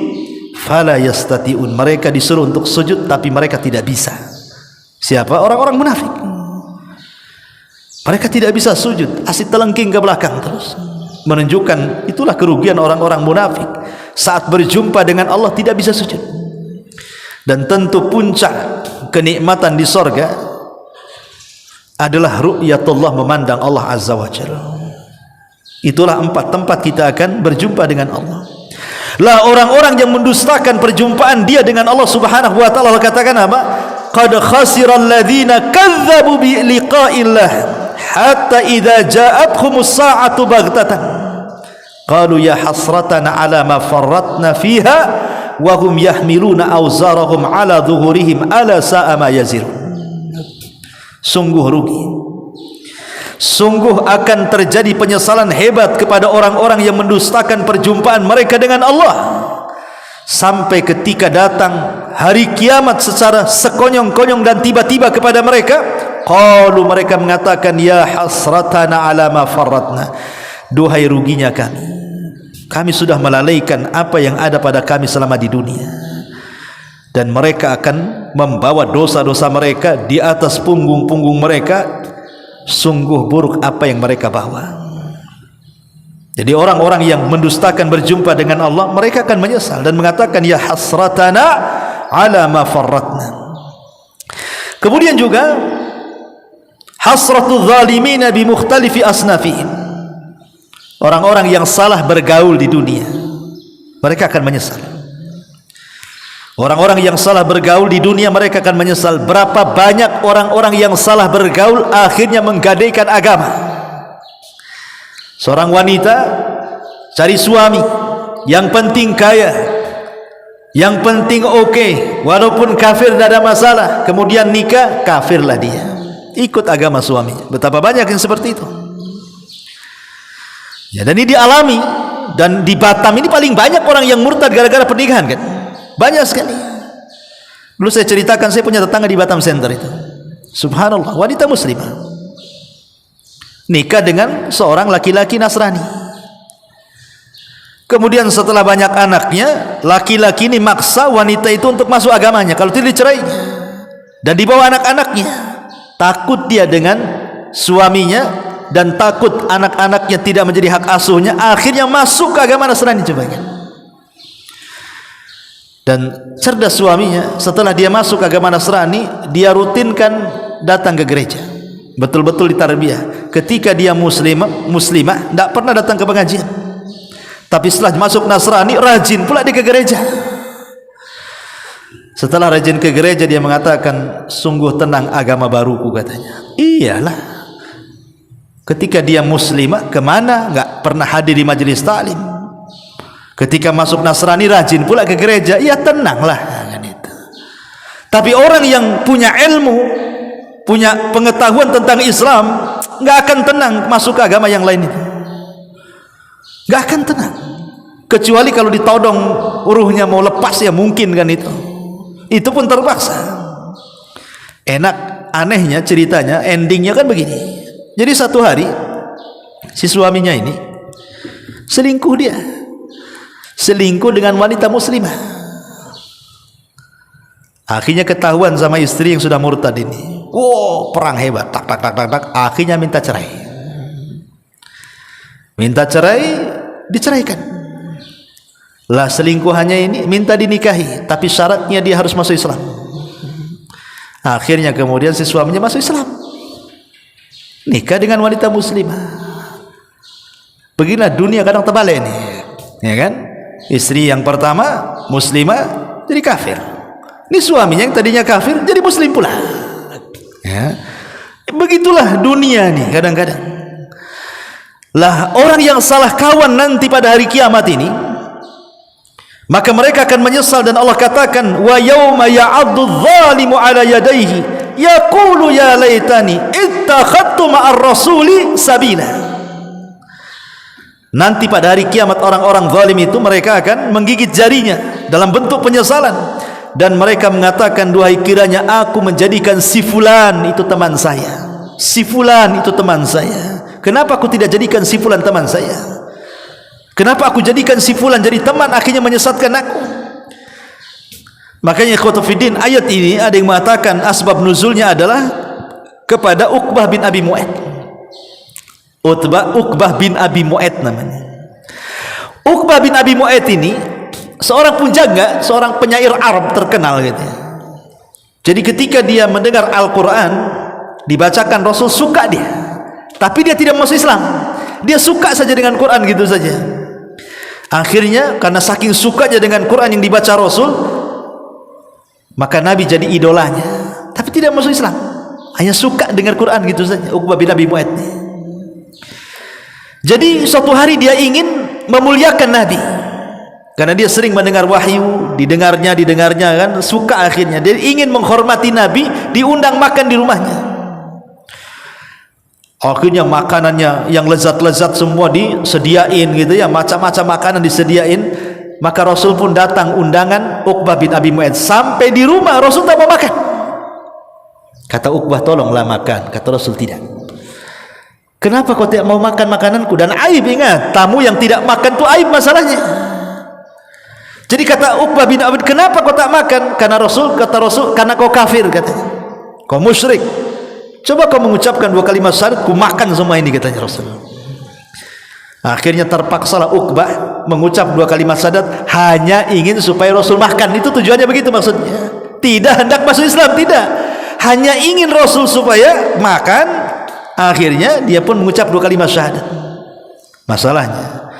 fala yastati'un. Mereka disuruh untuk sujud tapi mereka tidak bisa. Siapa? Orang-orang munafik. Mereka tidak bisa sujud, asik telengking ke belakang terus. Menunjukkan itulah kerugian orang-orang munafik. Saat berjumpa dengan Allah tidak bisa sujud. Dan tentu puncak kenikmatan di sorga adalah ru'yatullah, memandang Allah Azza wa Jalla. Itulah 4 tempat kita akan berjumpa dengan Allah. Lah orang-orang yang mendustakan perjumpaan dia dengan Allah Subhanahu wa taala, Allah katakan apa? Qad khasiral ladzina kadzdzabu bi liqa'illah hatta idza ja'athumus sa'atu baghtatan qalu ya hasratana ala ma farratna fiha wa hum yahmiluna awzarahum ala dhuhurihim ala sa'a ma yazirun. Sungguh rugi, sungguh akan terjadi penyesalan hebat kepada orang-orang yang mendustakan perjumpaan mereka dengan Allah sampai ketika datang hari kiamat secara sekonyong-konyong dan tiba-tiba kepada mereka, qalu, mereka mengatakan, ya hasratana ala ma farratna, duhai ruginya kami sudah melalaikan apa yang ada pada kami selama di dunia. Dan mereka akan membawa dosa-dosa mereka di atas punggung-punggung mereka. Sungguh buruk apa yang mereka bawa. Jadi orang-orang yang mendustakan berjumpa dengan Allah, mereka akan menyesal dan mengatakan, ya hasratana ala ma farratna. Kemudian juga hasratul zalimina bi mukhtalifi asnafihim. Orang-orang yang salah bergaul di dunia, mereka akan menyesal. Orang-orang yang salah bergaul di dunia, mereka akan menyesal. Berapa banyak orang-orang yang salah bergaul akhirnya menggadaikan agama. Seorang wanita cari suami, yang penting kaya, yang penting oke, walaupun kafir tidak ada masalah. Kemudian nikah, kafirlah dia, ikut agama suami. Betapa banyak yang seperti itu. Ya, dan ini dialami. Dan di Batam ini paling banyak orang yang murtad gara-gara pernikahan kan. Banyak sekali. Dulu saya ceritakan, saya punya tetangga di Batam Center itu. Subhanallah, wanita muslimah nikah dengan seorang laki-laki Nasrani. Kemudian setelah banyak anaknya, laki-laki ini maksa wanita itu untuk masuk agamanya, kalau tidak dicerai. Dan dibawa anak-anaknya. Takut dia dengan suaminya dan takut anak-anaknya tidak menjadi hak asuhnya, akhirnya masuk ke agama Nasrani. Coba kan. Dan cerdas suaminya, setelah dia masuk ke agama Nasrani, dia rutinkan datang ke gereja, betul-betul ditarbiyah. Ketika dia muslimah tidak pernah datang ke pengajian, tapi setelah masuk Nasrani rajin pula dia ke gereja. Setelah rajin ke gereja, dia mengatakan, sungguh tenang agama baruku, katanya. Iyalah, ketika dia muslimah kemana, nggak pernah hadir di majelis taklim. Ketika masuk Nasrani rajin pula ke gereja, ya tenanglah kan itu. Tapi orang yang punya ilmu, punya pengetahuan tentang Islam, nggak akan tenang masuk ke agama yang lain itu. Nggak akan tenang, kecuali kalau ditodong ruhnya mau lepas, ya mungkin kan itu. Itu pun terpaksa. Enak, anehnya ceritanya, endingnya kan begini. Jadi satu hari si suaminya ini selingkuh, dia selingkuh dengan wanita muslimah. Akhirnya ketahuan sama istri yang sudah murtad ini. Wow, perang hebat, tak tak tak tak tak. Akhirnya minta cerai. Minta cerai, diceraikan. Lah selingkuhannya ini minta dinikahi, tapi syaratnya dia harus masuk Islam. Akhirnya kemudian si suaminya masuk Islam, nikah dengan wanita muslimah. Beginilah dunia kadang terbalik ini, ya kan? Istri yang pertama muslimah jadi kafir, ini suaminya yang tadinya kafir jadi muslim pula, ya. Begitulah dunia nih kadang-kadang. Lah orang yang salah kawan nanti pada hari kiamat ini, maka mereka akan menyesal. Dan Allah katakan, wa yauma ya'addu adh-dhalimu 'ala yadayhi yaqulu ya laitani ittakhadtu ma'ar rasuli sabila. Nanti pada hari kiamat orang-orang zalim itu, mereka akan menggigit jarinya dalam bentuk penyesalan, dan mereka mengatakan, duhai kiranya aku menjadikan si fulan itu teman saya, si fulan itu teman saya. Kenapa aku tidak jadikan si fulan teman saya? Kenapa aku jadikan si fulan jadi teman, akhirnya menyesatkan aku? Makanya ikhwatu fiddin, ayat ini ada yang mengatakan asbab nuzulnya adalah kepada Uqbah bin Abi Mu'ayt. Uqbah bin Abi Mu'ayt namanya. Uqbah bin Abi Mu'ayt ini seorang penjaga, seorang penyair Arab terkenal gitu. Jadi ketika dia mendengar Al-Quran dibacakan Rasul, suka dia, tapi dia tidak masuk Islam. Dia suka saja dengan Quran gitu saja. Akhirnya karena saking sukanya dengan Quran yang dibaca Rasul, maka Nabi jadi idolanya, tapi tidak masuk Islam, hanya suka dengan Quran gitu saja. Uqbah bin Abi Mu'ayt. Jadi suatu hari dia ingin memuliakan Nabi, karena dia sering mendengar wahyu, didengarnya kan, suka. Akhirnya dia ingin menghormati Nabi, diundang makan di rumahnya. Akhirnya makanannya yang lezat-lezat semua disediain gitu ya, macam-macam makanan disediain. Maka Rasul pun datang undangan Uqbah bin Abi Mu'ayth. Sampai di rumah Rasul tak mau makan. Kata Uqbah, tolonglah makan. Kata Rasul, tidak. Kenapa kau tidak mau makan makananku? Dan aib, ingat, tamu yang tidak makan itu aib masalahnya. Jadi kata Uqbah bin Abi, kenapa kau tak makan? Karena Rasul, kata Rasul, karena kau kafir, katanya. Kau musyrik. Coba kau mengucapkan 2 kalimat syahadat, ku makan semua ini, katanya Rasul. Akhirnya terpaksalah Uqbah mengucap 2 kalimat syahadat hanya ingin supaya Rasul makan. Itu tujuannya begitu maksudnya. Tidak hendak masuk Islam, tidak. Hanya ingin Rasul supaya makan. Akhirnya dia pun mengucap 2 kalimat syahadat. Masalahnya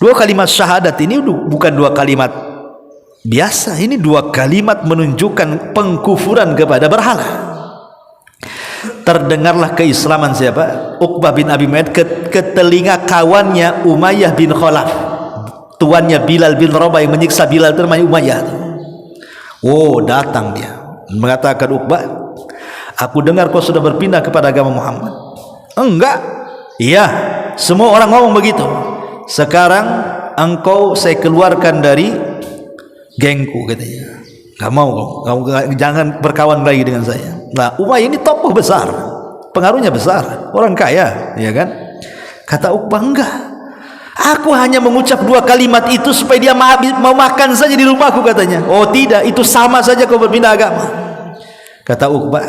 2 kalimat syahadat ini bukan 2 kalimat biasa. Ini 2 kalimat menunjukkan pengkufuran kepada berhala. Terdengarlah keislaman siapa? Uqbah bin Abi Mu'ayth ke telinga kawannya Umayyah bin Khalaf, tuannya Bilal bin Rabah yang menyiksa Bilal, namanya Umayyah. Oh, datang dia mengatakan, Uqbah, aku dengar kau sudah berpindah kepada agama Muhammad. Enggak. Iya, semua orang ngomong begitu. Sekarang engkau saya keluarkan dari gengku, katanya. Gak mau kamu, jangan berkawan lagi dengan saya. Nah, Umayyah ini tokoh besar, pengaruhnya besar, orang kaya, ya kan? Kata Uqbah, enggak, aku hanya mengucap 2 kalimat itu supaya dia mau makan saja di rumahku, katanya. Oh tidak, itu sama saja kau berpindah agama. Kata Uqbah,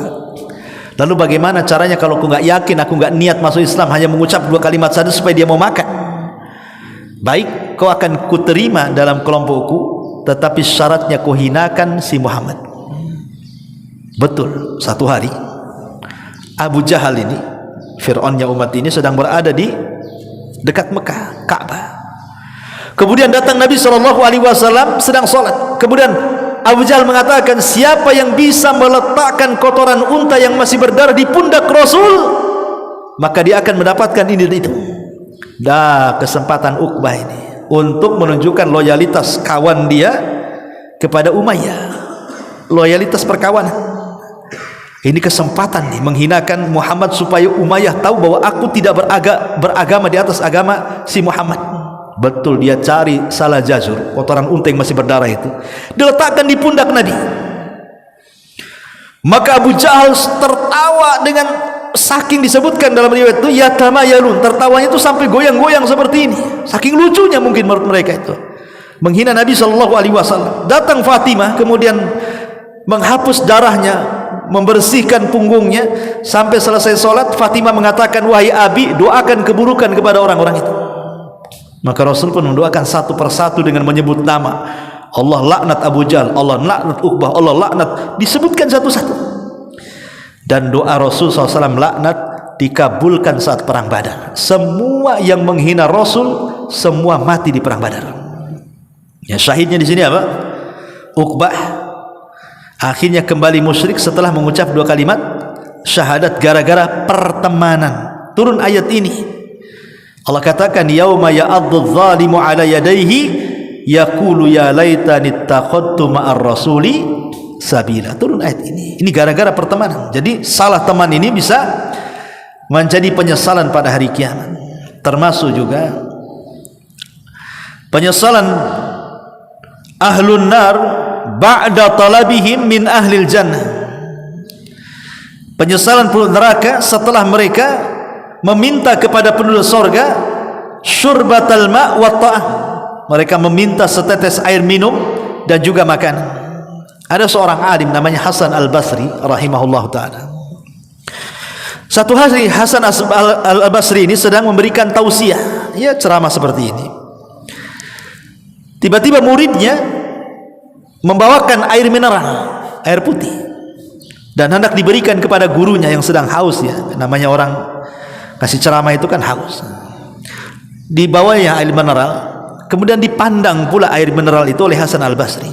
lalu bagaimana caranya kalau aku nggak yakin, aku nggak niat masuk Islam, hanya mengucap 2 kalimat saja supaya dia mau makan? Baik, kau akan kuterima dalam kelompokku, tetapi syaratnya kau hinakan si Muhammad. Betul, satu hari Abu Jahal ini, Fir'aunnya umat ini, sedang berada di dekat Mekah, Ka'bah. Kemudian datang Nabi SAW sedang sholat. Kemudian Abu Jahal mengatakan, siapa yang bisa meletakkan kotoran unta yang masih berdarah di pundak Rasul, maka dia akan mendapatkan ini dan itu. Dah kesempatan Uqbah ini untuk menunjukkan loyalitas kawan dia kepada Umayyah, loyalitas perkawanan. Ini kesempatan nih menghinakan Muhammad supaya Umayyah tahu bahwa aku tidak beragama di atas agama si Muhammad. Betul, dia cari salah jazur, kotoran unta yang masih berdarah itu, diletakkan di pundak Nabi. Maka Abu Jahal tertawa dengan, saking disebutkan dalam riwayat itu, yatamayalun, tertawanya itu sampai goyang-goyang seperti ini, saking lucunya mungkin menurut mereka itu, menghina Nabi SAW. Datang Fatimah, kemudian menghapus darahnya, membersihkan punggungnya. Sampai selesai sholat, Fatimah mengatakan, wahai Abi, doakan keburukan kepada orang-orang itu. Maka Rasul pun mendoakan satu persatu dengan menyebut nama. Allah laknat Abu Jahal, Allah laknat Uqbah, Allah laknat, disebutkan satu-satu. Dan doa Rasul SAW laknat dikabulkan saat perang Badar. Semua yang menghina Rasul, semua mati di perang Badar. Ya, syahidnya di sini apa? Uqbah akhirnya kembali musyrik setelah mengucap 2 kalimat syahadat gara-gara pertemanan. Turun ayat ini. Allah katakan, yauma ya'addu adh-dhalimu 'ala yadayhi yaqulu ya laitani ittakhadtu ma'ar rasuli sabila. Turun ayat ini. Ini gara-gara pertemanan. Jadi salah teman ini bisa menjadi penyesalan pada hari kiamat. Termasuk juga penyesalan ahlun nar ba'da talabihim min ahlil jannah. Penyesalan penduduk neraka setelah mereka meminta kepada penduduk sorga syurbatal ma' wa ta'ah. Mereka meminta setetes air minum dan juga makanan. Ada seorang alim namanya Hasan Al-Basri rahimahullah ta'ala. Satu hari Hasan Al-Basri ini sedang memberikan tausiah, ya, ceramah seperti ini. Tiba-tiba muridnya membawakan air mineral, air putih, dan hendak diberikan kepada gurunya yang sedang haus, ya. Namanya orang kasih ceramah itu kan haus. Dibawanya air mineral, kemudian dipandang pula air mineral itu oleh Hasan Al-Basri.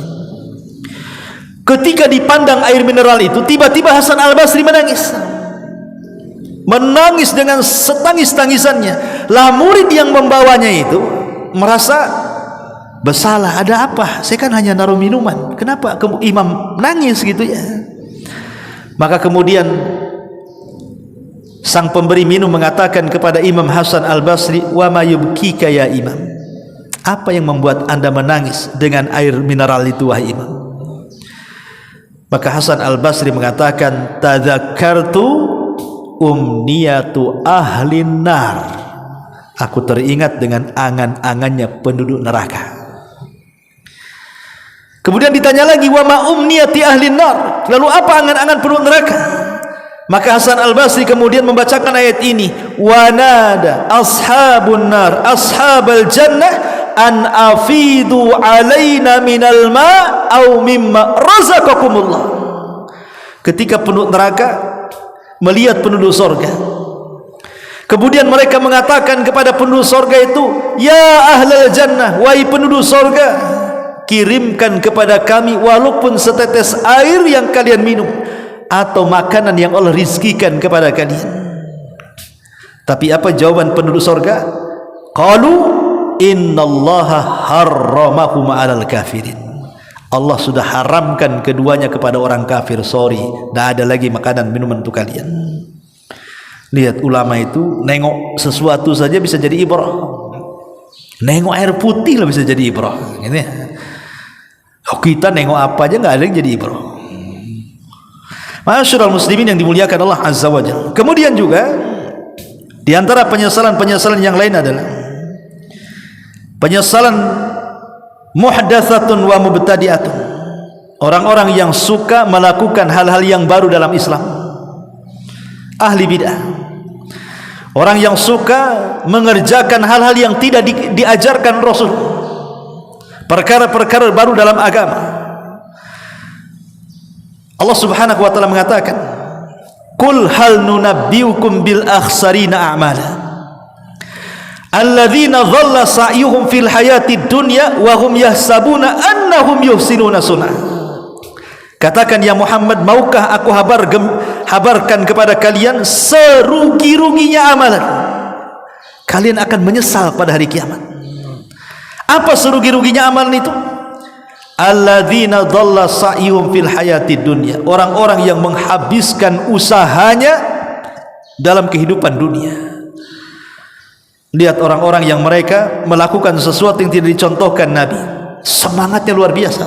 Ketika dipandang air mineral itu, tiba-tiba Hasan Al-Basri menangis. Menangis dengan setangis-tangisannya. Lah murid yang membawanya itu merasa bersalah. Ada apa? Saya kan hanya naruh minuman. Kenapa imam nangis gitu ya? Maka kemudian sang pemberi minum mengatakan kepada Imam Hasan Al-Basri, wa ma yubkika ya imam, Apa yang membuat anda menangis dengan air mineral itu, wahai imam? Maka Hasan Al-Basri mengatakan, tadzakartu umniyatu ahlin nar. Aku teringat dengan angan-angannya penduduk neraka. Kemudian ditanya lagi, wa ma umniyati ahlin nar. Lalu apa angan-angan penduduk neraka? Maka Hasan Al-Basri kemudian membacakan ayat ini, wa nada ashabun nar ashabal jannah an afidu alaina minal ma au mimma razaqakumullah. Ketika penduduk neraka melihat penduduk surga, kemudian mereka mengatakan kepada penduduk surga itu, ya ahlal jannah, wahai penduduk surga, kirimkan kepada kami walaupun setetes air yang kalian minum atau makanan yang Allah rizkikan kepada kalian. Tapi apa jawaban penduduk surga? Qalu innallaha harramahu ma'alal kafirin. Allah sudah haramkan keduanya kepada orang kafir. Sorry, tidak ada lagi makanan minuman untuk kalian. Lihat, ulama itu nengok sesuatu saja bisa jadi ibrah. Nengok air putih lah bisa jadi ibrah, gitu ya. Oh, kita nengok apa aja nggak ada yang jadi ibrah. Masyaallah muslimin yang dimuliakan Allah Azza wa Jalla. Kemudian juga di antara penyesalan-penyesalan yang lain adalah penyesalan muhdatsatun wa mubtadi'atun. Orang-orang yang suka melakukan hal-hal yang baru dalam Islam. Ahli bid'ah. Orang yang suka mengerjakan hal-hal yang tidak diajarkan Rasul. Perkara-perkara baru dalam agama. Allah Subhanahu wa taala mengatakan, "Qul hal nunabbiukum bil akhsarina a'mala alladzina dhalla sa'yuhum fil hayatid dunya wa hum yahsabuna annahum yuhsinuna sun'a." Katakan ya Muhammad, maukah aku habarkan kepada kalian serugi-ruginya amalan? Kalian akan menyesal pada hari kiamat. Apa serugi-ruginya amalan itu? Alladzina dhalla sa'yuhum fil hayatid dunya, orang-orang yang menghabiskan usahanya dalam kehidupan dunia. Lihat orang-orang yang mereka melakukan sesuatu yang tidak dicontohkan Nabi, semangatnya luar biasa,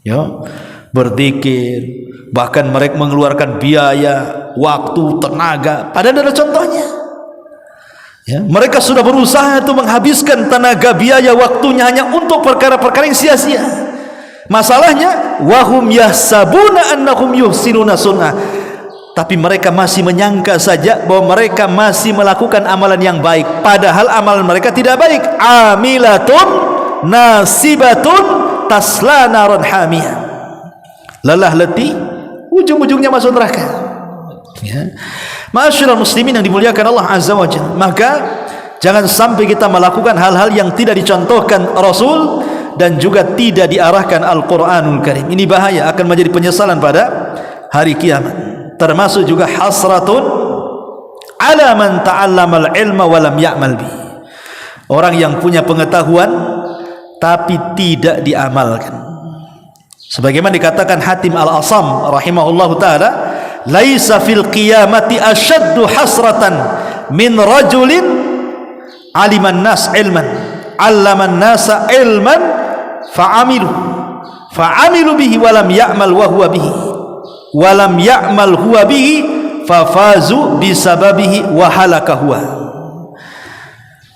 ya, berzikir, bahkan mereka mengeluarkan biaya, waktu, tenaga, padahal ada contohnya. Ya, mereka sudah berusaha itu menghabiskan tenaga, biaya, waktunya hanya untuk perkara-perkara yang sia-sia. Masalahnya, wahum yahsabuna annahum yuhsinuna sun'ah. Tapi mereka masih menyangka saja bahwa mereka masih melakukan amalan yang baik, padahal amalan mereka tidak baik. Amilatun nasibatun tasla naran hamiyah. Lelah letih, ujung-ujungnya masuk neraka. Ya. Masyaallah muslimin yang dimuliakan Allah Azza wa Jalla. Maka jangan sampai kita melakukan hal-hal yang tidak dicontohkan Rasul dan juga tidak diarahkan Al-Qur'anul Karim. Ini bahaya, akan menjadi penyesalan pada hari kiamat. Termasuk juga hasratun ala man ta'allamal ilma wa lam ya'mal bi. Orang yang punya pengetahuan tapi tidak diamalkan. Sebagaimana dikatakan Hatim Al-Asam rahimahullahu taala, laisa fil qiyamati asyaddu hasratan min rajulin aliman nas ilman allaman nasa ilman fa'amilu bihi walam ya'mal wa huwa bihi walam ya'mal huwa bihi fafazu bisababihi wa halaka huwa.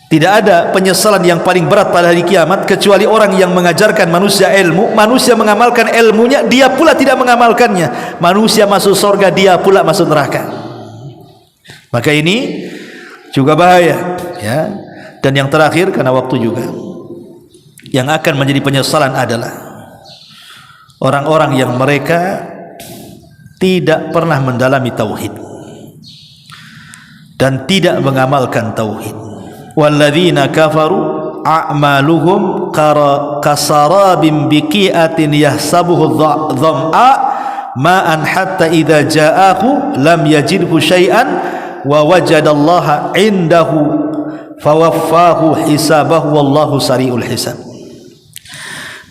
Tidak ada penyesalan yang paling berat pada hari kiamat kecuali orang yang mengajarkan manusia ilmu, manusia mengamalkan ilmunya, dia pula tidak mengamalkannya, manusia masuk surga, dia pula masuk neraka. Maka ini juga bahaya, ya. Dan yang terakhir, karena waktu juga, yang akan menjadi penyesalan adalah orang-orang yang mereka tidak pernah mendalami tauhid dan tidak mengamalkan tauhid. Walladzina kafaru a'maluhum kasarabin biqi'atin yahsabuhu dham'a ma'an hatta idza ja'ahu lam yajidhu syai'an wa wajadallaha 'indahu fawaffahu hisabahu wallahu sari'ul hisab.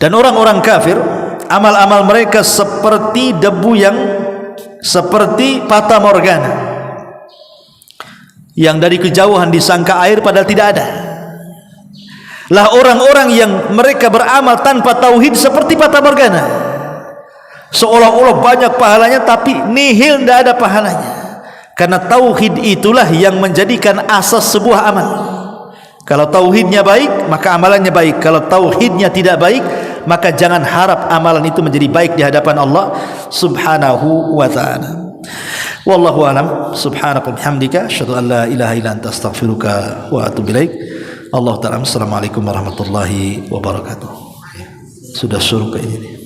Dan orang-orang kafir, amal-amal mereka seperti debu yang seperti fata morgana yang dari kejauhan disangka air padahal tidak ada. Lah orang-orang yang mereka beramal tanpa tauhid seperti fata morgana, seolah-olah banyak pahalanya tapi nihil, tidak ada pahalanya. Karena tauhid itulah yang menjadikan asas sebuah amal. Kalau tauhidnya baik, maka amalannya baik. Kalau tauhidnya tidak baik, maka jangan harap amalan itu menjadi baik di hadapan Allah Subhanahu wa ta'ala. Wallahu alam. Subhanaka bihamdika asyhadu an la ilaha illa anta astaghfiruka wa atubu ilaik. Allah ta'ala. Assalamualaikum warahmatullahi wabarakatuh. Sudah suruh ke ini.